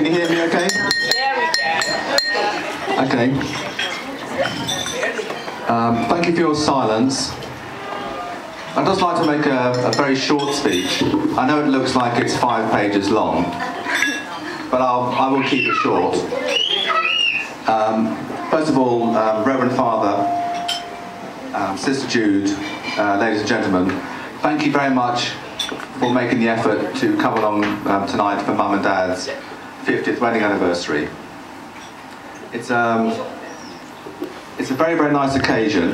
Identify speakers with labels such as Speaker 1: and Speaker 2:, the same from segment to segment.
Speaker 1: Can you hear me okay?
Speaker 2: Yeah, we can.
Speaker 1: Okay. Thank you for your silence. I'd just like to make a very short speech. I know it looks like it's 5 pages long, but I will keep it short. First of all, Reverend Father, Sister Jude, ladies and gentlemen, thank you very much for making the effort to come along tonight for Mum and Dad's 50th wedding anniversary. It's a very, very nice occasion.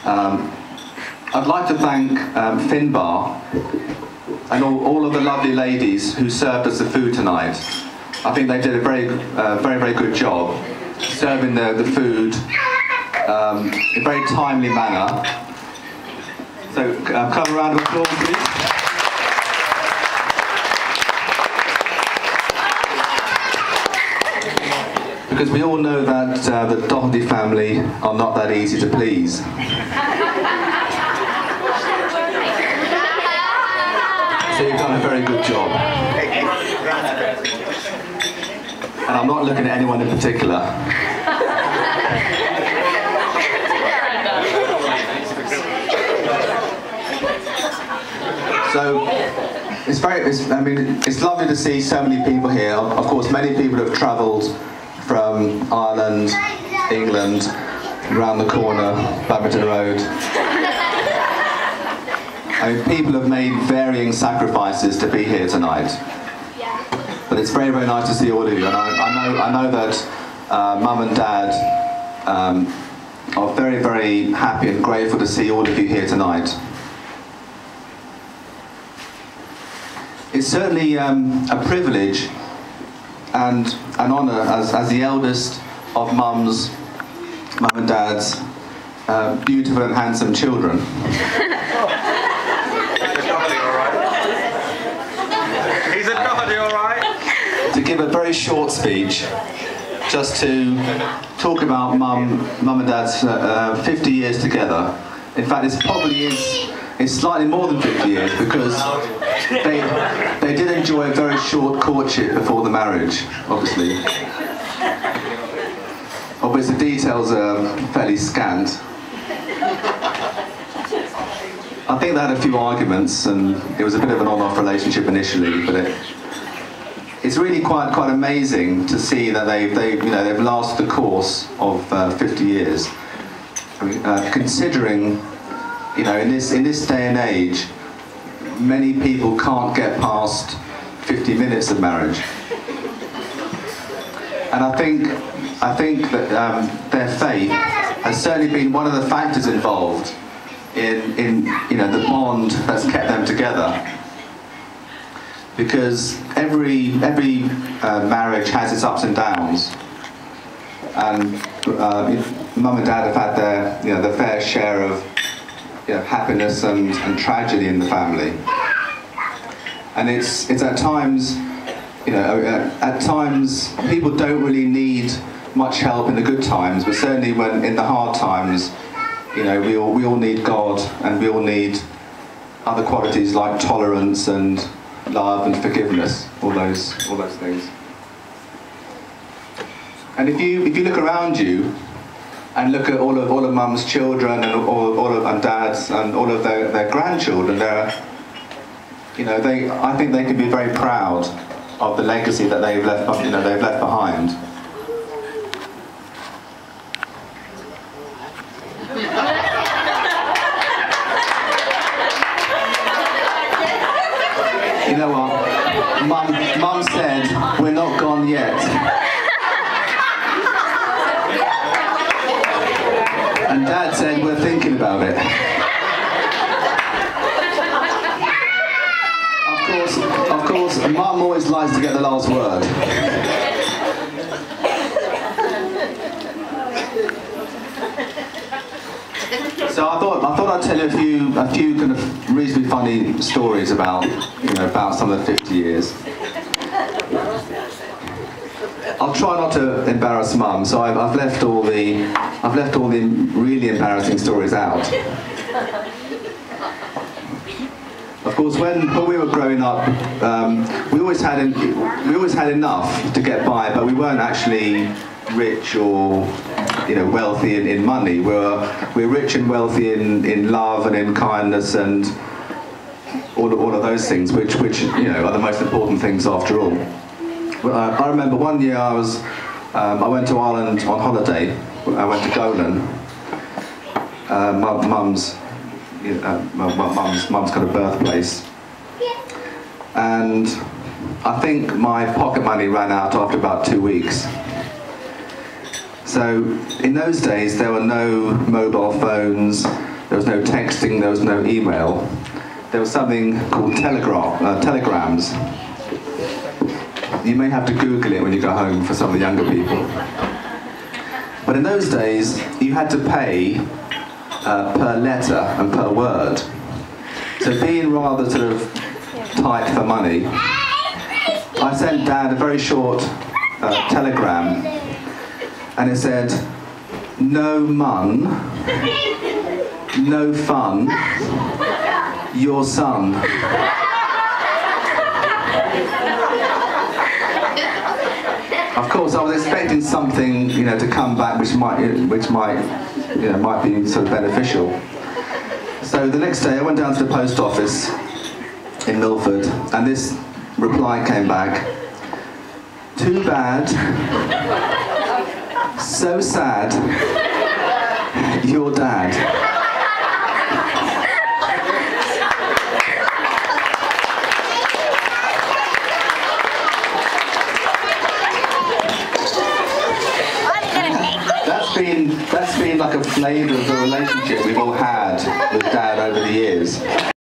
Speaker 1: I'd like to thank Finbar and all of the lovely ladies who served us the food tonight. I think they did a very, very good job serving the food in a very timely manner. So, come a round of applause, please. Because we all know that the Doherty family are not that easy to please. So you've done a very good job. And I'm not looking at anyone in particular. So it's lovely to see so many people here. Of course, many people have travelled from Ireland, England, around the corner, Badminton Road. I mean, people have made varying sacrifices to be here tonight. But it's very, very nice to see all of you. And I know that Mum and Dad are very, very happy and grateful to see all of you here tonight. It's certainly a privilege and an honour as the eldest of Mum and Dad's beautiful and handsome children.
Speaker 3: He's a Doherty, all right?
Speaker 1: To give a very short speech, just to talk about Mum and Dad's 50 years together. In fact, it's slightly more than 50 years because they did enjoy a very short courtship before the marriage, obviously. Obviously, the details are fairly scant. I think they had a few arguments, and it was a bit of an on-off relationship initially, but it's really quite amazing to see that they've lasted the course of 50 years. I mean, considering, in this day and age, many people can't get past 50 minutes of marriage, and I think that their faith has certainly been one of the factors involved in the bond that's kept them together. Because every marriage has its ups and downs, and Mum and Dad have had their fair share of happiness and tragedy in the family. And it's at times, at times people don't really need much help in the good times, but certainly when in the hard times, we all need God, and we all need other qualities like tolerance and love and forgiveness, all those things. And if you look around you and look at all of Mum's children and all of Dad's and all of their grandchildren, I think they can be very proud of the legacy that they've left behind. You know what? Mum said, we're not gone yet. And Dad said, we're thinking about it. Of course, Mum always likes to get the last word. So I thought I'd tell you a few kind of reasonably funny stories about some of the 50 years. I'll try not to embarrass Mum, so I've left all the really embarrassing stories out. Of course, when we were growing up, we always had enough to get by, but we weren't actually rich or wealthy in money. We're rich and wealthy in love and in kindness and all of those things, which are the most important things after all. I remember one year I went to Ireland on holiday. I went to Golan, mum's kind of birthplace, and I think my pocket money ran out after about 2 weeks. So in those days there were no mobile phones, there was no texting, there was no email. There was something called telegrams. You may have to Google it when you go home for some of the younger people. But in those days, you had to pay per letter and per word. So being rather sort of tight for money, I sent Dad a very short telegram, and it said, "No mun, no fun, your son." Of course, I was expecting something, to come back which might be sort of beneficial. So the next day, I went down to the post office in Milford, and this reply came back: "Too bad, so sad, your dad." That's been like a flavour of the relationship we've all had with Dad over the years.